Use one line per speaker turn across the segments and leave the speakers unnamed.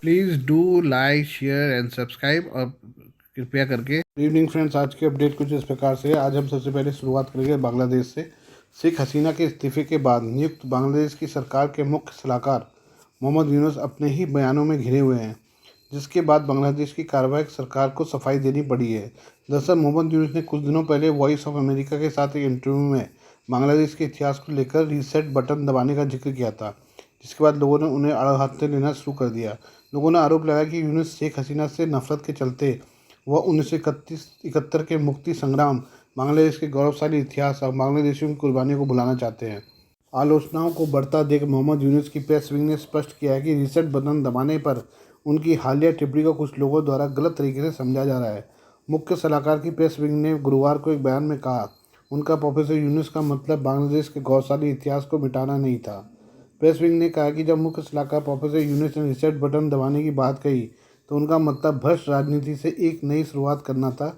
Please do like share and subscribe और कृपया करके। गुड इवनिंग फ्रेंड्स, आज की अपडेट कुछ इस प्रकार से है। आज हम सबसे पहले शुरुआत करेंगे बांग्लादेश से। शेख हसीना के इस्तीफे के बाद नियुक्त बांग्लादेश की सरकार के मुख्य सलाहकार मोहम्मद यूनुस अपने ही बयानों में घिरे हुए हैं, जिसके बाद बांग्लादेश की कार्रवाई सरकार को सफाई देनी पड़ी है। दरअसल मोहम्मद यूनुस ने कुछ दिनों पहले वॉइस ऑफ अमेरिका के साथ एक इंटरव्यू में बांग्लादेश के इतिहास को लेकर रीसेट बटन दबाने का जिक्र किया था, जिसके बाद लोगों ने उन्हें आड़े हाथ लेना शुरू कर दिया। लोगों ने आरोप लगाया कि यूनुस शेख हसीना से नफरत के चलते वह 1971 के मुक्ति संग्राम, बांग्लादेश के गौरवशाली इतिहास और बांग्लादेशियों की कुर्बानियों को भुलाना चाहते हैं। आलोचनाओं को बढ़ता देख मोहम्मद यूनुस की प्रेस विंग ने स्पष्ट किया है कि रीसेट बटन दबाने पर उनकी हालिया टिप्पणी को कुछ लोगों द्वारा गलत तरीके से समझा जा रहा है। मुख्य सलाहकार की प्रेस विंग ने गुरुवार को एक बयान में कहा, उनका प्रोफेसर यूनुस का मतलब बांग्लादेश के गौरवशाली इतिहास को मिटाना नहीं था। प्रेस विंग ने कहा कि जब मुख्य सलाहकार प्रोफेसर यूनुस ने रीसेट बटन दबाने की बात कही तो उनका मतलब भ्रष्ट राजनीति से एक नई शुरुआत करना था,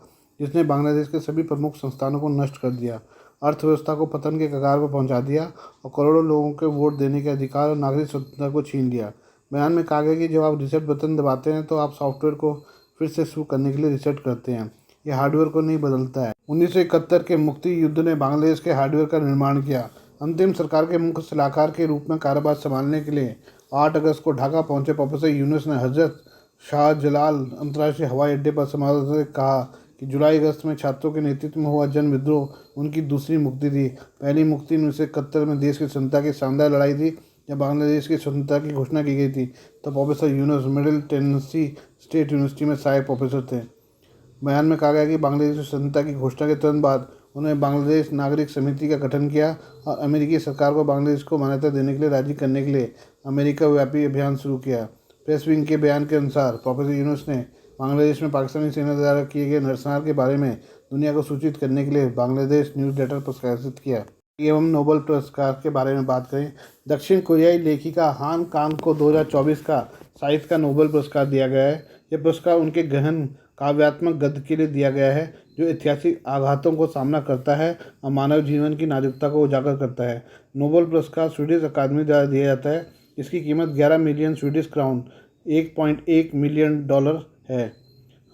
जिसने बांग्लादेश के सभी प्रमुख संस्थानों को नष्ट कर दिया, अर्थव्यवस्था को पतन के कगार पर पहुंचा दिया और करोड़ों लोगों के वोट देने के अधिकार और नागरिक स्वतंत्रता को छीन लिया। बयान में कहा गया कि जब आप रीसेट बटन दबाते हैं तो आप सॉफ्टवेयर को फिर से शुरू करने के लिए रीसेट करते हैं। यह हार्डवेयर को नहीं बदलता है। 1971 के मुक्ति युद्ध ने बांग्लादेश के हार्डवेयर का निर्माण किया। अंतिम सरकार के मुख्य सलाहकार के रूप में कारोबार संभालने के लिए 8 अगस्त को ढाका पहुंचे प्रोफेसर यूनुस ने हजरत शाहजलाल अंतर्राष्ट्रीय हवाई अड्डे पर संवाददाताओं से कहा कि जुलाई अगस्त में छात्रों के नेतृत्व में हुआ जन विद्रोह उनकी दूसरी मुक्ति थी। पहली मुक्ति 1971 में देश की स्वतंत्रता की शानदार लड़ाई थी, जब बांग्लादेश की स्वतंत्रता की घोषणा की गई थी। तो professor Yunus middle Tennessee state university में सहायक प्रोफेसर थे। बयान में कहा गया कि बांग्लादेश की स्वतंत्रता की घोषणा के तुरंत बाद उन्होंने बांग्लादेश नागरिक समिति का गठन किया और अमेरिकी सरकार को बांग्लादेश को मान्यता देने के लिए राजी करने के लिए अमेरिका व्यापी अभियान शुरू किया। प्रेस विंग के बयान के अनुसार प्रोफेसर यूनुस ने बांग्लादेश में पाकिस्तानी सेना द्वारा किए गए नरसंहार के बारे में दुनिया को सूचित करने के लिए बांग्लादेश न्यूज़ लेटर प्रकाशित किया। एवं नोबेल पुरस्कार के बारे में बात करें, दक्षिण कोरियाई लेखिका हान कांग को 2024 का साहित्य का नोबेल पुरस्कार दिया गया है। यह पुरस्कार उनके गहन काव्यात्मक गद्य के लिए दिया गया है, जो ऐतिहासिक आघातों को सामना करता है और मानव जीवन की नाजुकता को उजागर करता है। नोबेल पुरस्कार स्वीडिश अकादमी द्वारा दिया जाता है। इसकी कीमत 11 मिलियन स्वीडिश क्राउन $1.1 मिलियन है।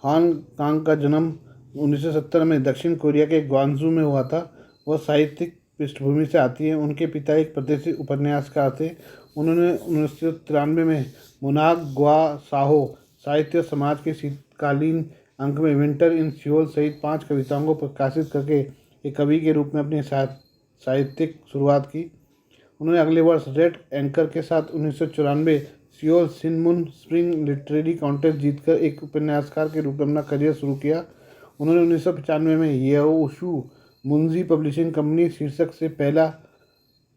हान कांग का जन्म 1970 में दक्षिण कोरिया के ग्वांगजू में हुआ था। वह साहित्यिक पृष्ठभूमि से आती है। उनके पिता एक प्रतिष्ठित उपन्यासकार थे। उन्होंने 1993 में मुनाक ग्वा साहो साहित्य समाज के शीतकालीन अंक में विंटर इन सियोल सहित 5 कविताओं को प्रकाशित करके एक कवि के रूप में अपनी साहित्यिक शुरुआत की। उन्होंने अगले वर्ष रेड एंकर के साथ 1994 सियोल सिनमुन स्प्रिंग लिटरेरी कॉन्टेस्ट जीतकर एक उपन्यासकार के रूप में अपना करियर शुरू किया। उन्होंने 1995 में येओशू मुंजी पब्लिशिंग कंपनी शीर्षक से पहला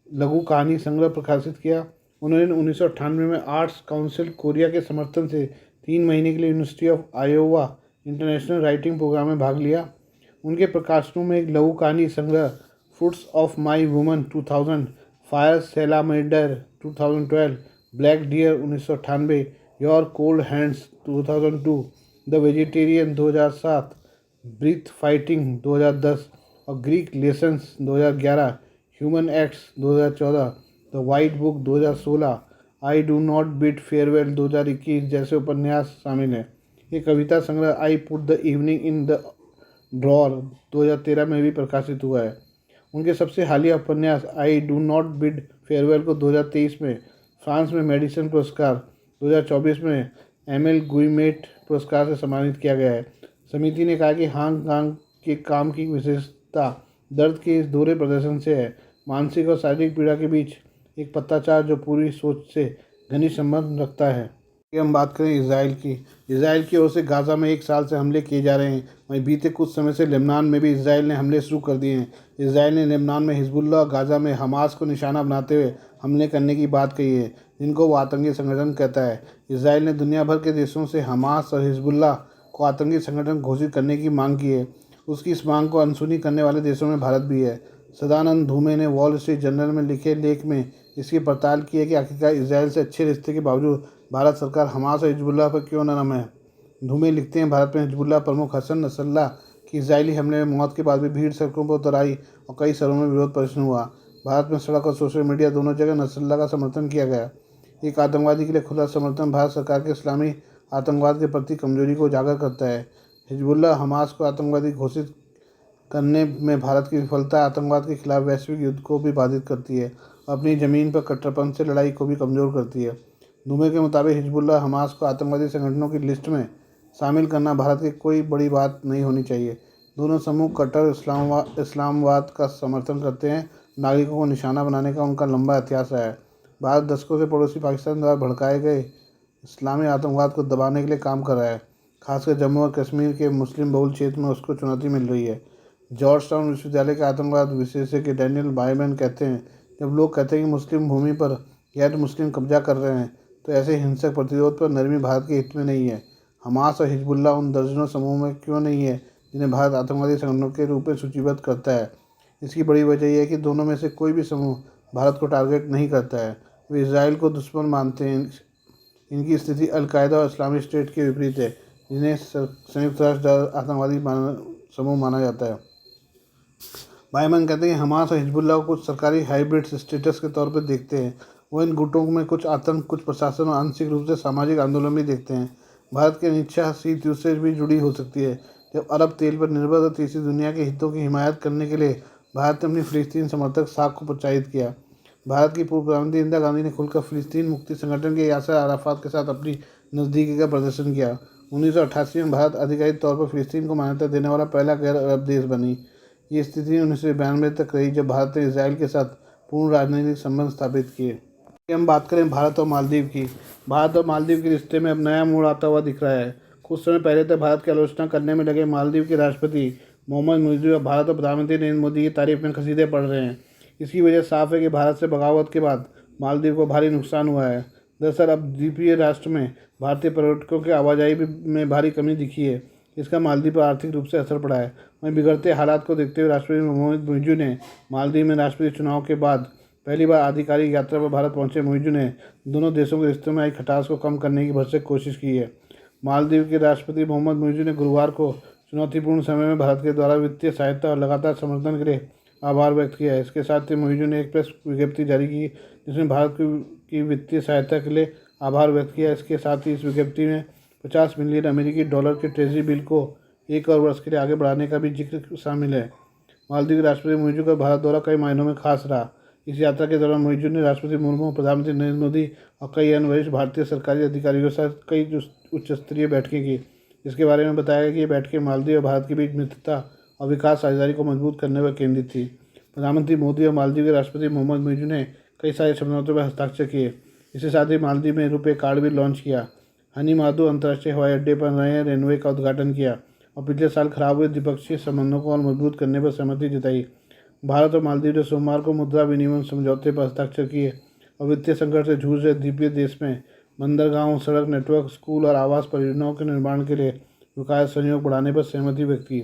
लघु कहानी संग्रह प्रकाशित किया। उन्होंने 1998 में आर्ट्स काउंसिल कोरिया के समर्थन से 3 महीने के लिए university of Iowa international writing program में भाग लिया। उनके प्रकाशनों में एक लघु कहानी संग्रह fruits of my woman 2000, fire salamander 2012, black deer 1998, your cold hands 2002, the vegetarian 2007, breath fighting 2010 और Greek lessons 2011, human acts 2014, the white book 2016, I do not bid farewell 2021 जैसे उपन्यास शामिल हैं। ये कविता संग्रह I put the evening in the drawer 2013 में भी प्रकाशित हुआ है। उनके सबसे हालिया उपन्यास आई डू नॉट बिड फेयरवेल को 2023 में फ्रांस में मेडिसन पुरस्कार, 2024 में एमएल गुइमेट पुरस्कार से सम्मानित किया गया है। समिति ने कहा कि हांग कांग के काम की विशेषता दर्द के इस दोहरे प्रदर्शन से है, मानसिक और शारीरिक पीड़ा के बीच एक पत्राचार जो पूरी सोच से घनिष्ठ संबंध रखता है। हम बात करें इसराइल की ओर से गाज़ा में 1 साल से हमले किए जा रहे हैं। वहीं बीते कुछ समय से लेबनान में भी इसराइल ने हमले शुरू कर दिए हैं। इसराइल ने लेबनान में हिजबुल्लाह और गाज़ा में हमास को निशाना बनाते हुए हमले करने की बात कही है, जिनको वो आतंकी संगठन कहता है। इसराइल ने दुनिया भर के देशों से हमास और हिजबुल्लाह को आतंकी संगठन घोषित करने की मांग की है। उसकी इस मांग को अनसुनी करने वाले देशों में भारत भी है। सदानंद धूमे ने वॉल स्ट्रीट जर्नल में लिखे लेख में इसकी पड़ताल की है कि आखिरकार इसराइल से अच्छे रिश्ते के बावजूद भारत सरकार हमास और हिजबुल्लाह पर क्यों नरम है। धूमे लिखते हैं, भारत में हिजबुल्लाह प्रमुख हसन नसरल्लाह की इजरायली हमले में मौत के बाद भी भीड़ सड़कों पर उतर आई और कई शहरों में विरोध प्रदर्शन हुआ। भारत में सड़क और सोशल मीडिया दोनों जगह नसरल्लाह का समर्थन किया गया। एक आतंकवादी के लिए खुला समर्थन भारत सरकार के इस्लामी आतंकवाद के प्रति कमजोरी को उजागर करता है। हिजबुल्लाह हमास को आतंकवादी घोषित करने में भारत की विफलता आतंकवाद के खिलाफ वैश्विक युद्ध को भी बाधित करती है और अपनी ज़मीन पर कट्टरपंथ से लड़ाई को भी कमज़ोर करती है। दुबे के मुताबिक हिजबुल्लाह हमास को आतंकवादी संगठनों की लिस्ट में शामिल करना भारत की कोई बड़ी बात नहीं होनी चाहिए। दोनों समूह कट्टर इस्लामवाद का समर्थन करते हैं। नागरिकों को निशाना बनाने का उनका लंबा इतिहास रहा है। भारत दशकों से पड़ोसी पाकिस्तान द्वारा भड़काए गए इस्लामी आतंकवाद को दबाने के लिए काम कर रहा है। खासकर जम्मू और कश्मीर के मुस्लिम बहुल क्षेत्र में उसको चुनौती मिल रही है। जॉर्ज टाउन विश्वविद्यालय के आतंकवाद विशेषज्ञ डैनियल बायमैन कहते हैं, जब लोग कहते हैं कि मुस्लिम भूमि पर गैर मुस्लिम कब्जा कर रहे हैं तो ऐसे हिंसक प्रतिरोध पर नरमी भारत के हित में नहीं है। हमास और हिजबुल्लाह उन दर्जनों समूह में क्यों नहीं है जिन्हें भारत आतंकवादी संगठनों के रूप में सूचीबद्ध करता है। इसकी बड़ी वजह यह है कि दोनों में से कोई भी समूह भारत को टारगेट नहीं करता है। वे इजराइल को दुश्मन मानते हैं। इनकी स्थिति अल-कायदा और इस्लामिक स्टेट के विपरीत है, जिन्हें संयुक्त राष्ट्र आतंकवादी समूह माना जाता है। बायमैन कहते हैं कि हमास और हिजबुल्लाह को कुछ सरकारी हाइब्रिड स्टेटस के तौर पर देखते हैं। वो इन गुटों में कुछ आतंक, कुछ प्रशासन और आंशिक रूप से सामाजिक आंदोलन भी देखते हैं। भारत की अनिच्छा शीत युद्ध से भी जुड़ी हो सकती है। जब अरब तेल पर निर्भर और तीसरी दुनिया के हितों की हिमायत करने के लिए भारत ने अपनी फ़िलिस्तीन समर्थक साख को प्रोत्साहित किया। भारत की पूर्व प्रधानमंत्री इंदिरा गांधी ने खुलकर फ़िलिस्तीन मुक्ति संगठन के यासर अराफात के साथ अपनी नज़दीकी का प्रदर्शन किया। 1988 में भारत आधिकारिक तौर पर फ़िलिस्तीन को मान्यता देने वाला पहला गैर अरब देश बनी। ये स्थिति 1992 तक रही, जब भारत ने इसराइल के साथ पूर्ण राजनीतिक संबंध स्थापित किए। हम बात करें भारत और मालदीव की। भारत और मालदीव के रिश्ते में अब नया मोड़ आता हुआ दिख रहा है। कुछ समय पहले तक भारत की आलोचना करने में लगे मालदीव के राष्ट्रपति मोहम्मद मुइज़ अब भारत और प्रधानमंत्री नरेंद्र मोदी की तारीफ में कसीदे पढ़ रहे हैं। इसकी वजह साफ है कि भारत से बगावत के बाद मालदीव को भारी नुकसान हुआ है। दरअसल अब द्वीपीय राष्ट्र में भारतीय पर्यटकों की आवाजाही में भारी कमी दिखी है। इसका मालदीव पर आर्थिक रूप से असर पड़ा है। वहीं बिगड़ते हालात को देखते हुए राष्ट्रपति मोहम्मद मुइज़ ने मालदीव में राष्ट्रपति चुनाव के बाद पहली बार आधिकारिक यात्रा पर भारत पहुंचे मुइज़ ने दोनों देशों के रिश्तों में आई खटास को कम करने की भरसक कोशिश की है। मालदीव के राष्ट्रपति मोहम्मद मुइज़ ने गुरुवार को चुनौतीपूर्ण समय में भारत के द्वारा वित्तीय सहायता और लगातार समर्थन के लिए आभार व्यक्त किया है। इसके साथ ही मुइज़ ने एक प्रेस विज्ञप्ति जारी की जिसमें भारत की वित्तीय सहायता के लिए आभार व्यक्त किया। इसके साथ ही इस विज्ञप्ति में $50 मिलियन अमेरिकी डॉलर के ट्रेजरी बिल को 1 और वर्ष के लिए आगे बढ़ाने का भी जिक्र शामिल है। मालदीव के राष्ट्रपति मुइज़ का भारत दौरा कई मायनों में खास रहा। इस यात्रा के दौरान मुइज़ ने राष्ट्रपति मुर्मू, प्रधानमंत्री नरेंद्र मोदी और कई अन्य वरिष्ठ भारतीय सरकारी अधिकारियों के साथ कई उच्च स्तरीय बैठकें की। इसके बारे में बताया गया कि ये बैठकें मालदीव और भारत के बीच मित्रता और विकास साझेदारी को मजबूत करने पर केंद्रित थी। प्रधानमंत्री मोदी और मालदीव के राष्ट्रपति मोहम्मद मुइज़ ने कई सारे समझौतों पर हस्ताक्षर किए। इसके साथ ही मालदीव में रुपे कार्ड भी लॉन्च किया। हनी माधु अंतर्राष्ट्रीय हवाई अड्डे पर नए रनवे का उद्घाटन किया और पिछले साल खराब हुए द्विपक्षीय संबंधों को और मजबूत करने पर सहमति जताई। भारत और मालदीव ने सोमवार को मुद्रा विनिमय समझौते पर हस्ताक्षर किए और वित्तीय संकट से जूझ रहे द्वीपीय देश में बंदरगाहों, सड़क नेटवर्क, स्कूल और आवास परियोजनाओं के निर्माण के लिए विकास सहयोग बढ़ाने पर सहमति व्यक्त की।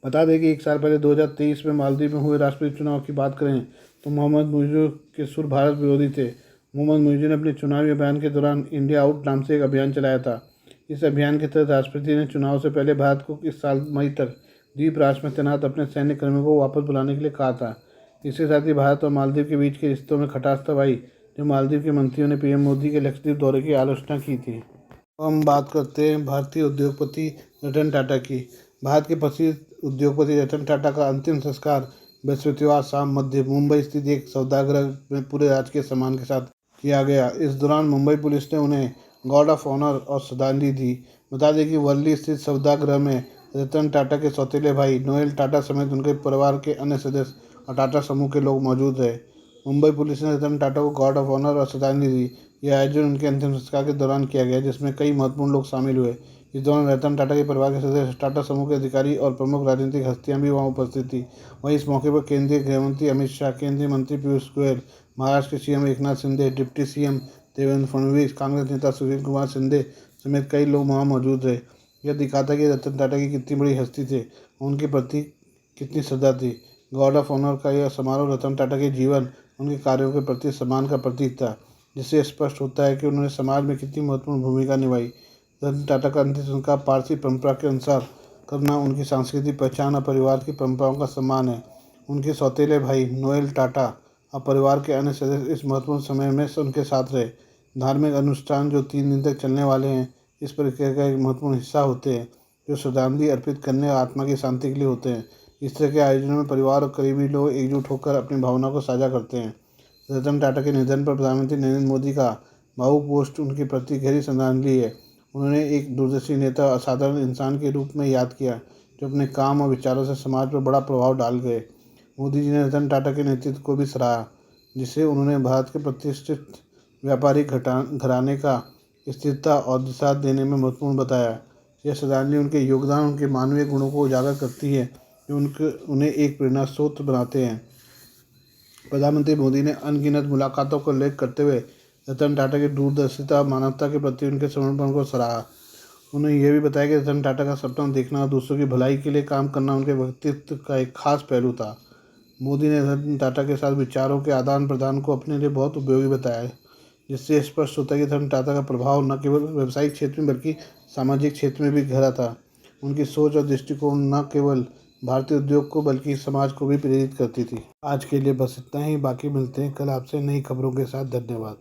बता दें कि 1 साल पहले 2023 में मालदीव में हुए राष्ट्रपति चुनाव की बात करें तो मोहम्मद मुइज़ के सुर भारत विरोधी थे। मोहम्मद मुइज़ ने अपने चुनावी अभियान के दौरान इंडिया आउट नाम से एक अभियान चलाया था। इस अभियान के तहत राष्ट्रपति ने चुनाव से पहले भारत को इस साल मई तक द्वीप राष्ट्र में तैनात अपने सैन्य कर्मियों को वापस बुलाने के लिए कहा था। इसके साथ ही भारत और मालदीव के बीच के रिश्तों में खटास तब आई जब मालदीव के मंत्रियों ने पीएम मोदी के लक्षद्वीप दौरे की आलोचना की थी। हम बात करते हैं भारतीय उद्योगपति रतन टाटा की। भारत के प्रसिद्ध उद्योगपति रतन टाटा का अंतिम संस्कार बृहस्पतिवार शाम मध्य मुंबई स्थित एक सौदागृह में पूरे राजकीय सम्मान के साथ किया गया। इस दौरान मुंबई पुलिस ने उन्हें गार्ड ऑफ ऑनर और श्रद्धांजलि दी। बता दें कि वर्ली स्थित सौदागृह में रतन टाटा के सौतेले भाई नोएल टाटा समेत उनके परिवार के अन्य सदस्य और टाटा समूह के लोग मौजूद रहे। मुंबई पुलिस ने रतन टाटा को गार्ड ऑफ ऑनर और श्रद्धांजलि दी। यह आयोजन उनके अंतिम संस्कार के दौरान किया गया, जिसमें कई महत्वपूर्ण लोग शामिल हुए। इस दौरान रतन टाटा के परिवार के सदस्य, टाटा समूह के अधिकारी और प्रमुख राजनीतिक हस्तियां भी वहां उपस्थित थी। वहीं इस मौके पर केंद्रीय गृहमंत्री अमित शाह, केंद्रीय मंत्री पीयूष गोयल, महाराष्ट्र के CM Eknath Shinde, deputy CM Devendra Fadnavis, Congress नेता सुशील कुमार शिंदे समेत कई लोग वहां मौजूद रहे। यह दिखाता कि रतन टाटा की कितनी बड़ी हस्ती थे, उनके प्रति कितनी श्रद्धा थी। गार्ड ऑफ ऑनर का यह समारोह रतन टाटा के जीवन, उनके कार्यों के प्रति सम्मान का प्रतीक था, जिससे स्पष्ट होता है कि उन्होंने समाज में कितनी महत्वपूर्ण भूमिका निभाई। रतन टाटा का अंतिम संस्कार पारसी परंपरा के अनुसार करना उनकी सांस्कृतिक पहचान और परिवार की परंपराओं का सम्मान है। उनके सौतेले भाई नोएल टाटा और परिवार के अन्य सदस्य इस महत्वपूर्ण समय में उनके साथ रहे। धार्मिक अनुष्ठान जो 3 दिन तक चलने वाले हैं इस प्रक्रिया का एक महत्वपूर्ण हिस्सा होते हैं, जो श्रद्धांजलि अर्पित करने और आत्मा की शांति के लिए होते हैं। इस तरह के आयोजनों में परिवार और करीबी लोग एकजुट होकर अपनी भावना को साझा करते हैं। रतन टाटा के निधन पर प्रधानमंत्री नरेंद्र मोदी का भावुक पोस्ट उनके प्रति गहरी श्रद्धांजलि है। उन्होंने एक दूरदर्शी नेता और असाधारण इंसान के रूप में याद किया, जो अपने काम और विचारों से समाज पर बड़ा प्रभाव डाल गए। मोदी जी ने रतन टाटा के नेतृत्व को भी सराहा, जिसे उन्होंने भारत के प्रतिष्ठित व्यापारिक घराने का स्थिरता और दिशा देने में महत्वपूर्ण बताया। यह श्रद्धांजलि उनके योगदान, उनके मानवीय गुणों को उजागर करती है, जो उन्हें एक प्रेरणा स्रोत बनाते हैं। प्रधानमंत्री मोदी ने अनगिनत मुलाकातों का उल्लेख करते हुए रतन टाटा की दूरदर्शिता और मानवता के प्रति उनके समर्पण को सराहा। उन्होंने यह भी बताया कि रतन टाटा का सपना देखना और दूसरों की भलाई के लिए काम करना उनके व्यक्तित्व का एक खास पहलू था। मोदी ने रतन टाटा के साथ विचारों के आदान प्रदान को अपने लिए बहुत उपयोगी बताया, जिससे स्पष्ट होता है कि रतन टाटा का प्रभाव न केवल व्यावसायिक क्षेत्र में बल्कि सामाजिक क्षेत्र में भी गहरा था। उनकी सोच और दृष्टिकोण न केवल भारतीय उद्योग को बल्कि समाज को भी प्रेरित करती थी। आज के लिए बस इतना ही, बाकी मिलते हैं कल आपसे नई खबरों के साथ। धन्यवाद।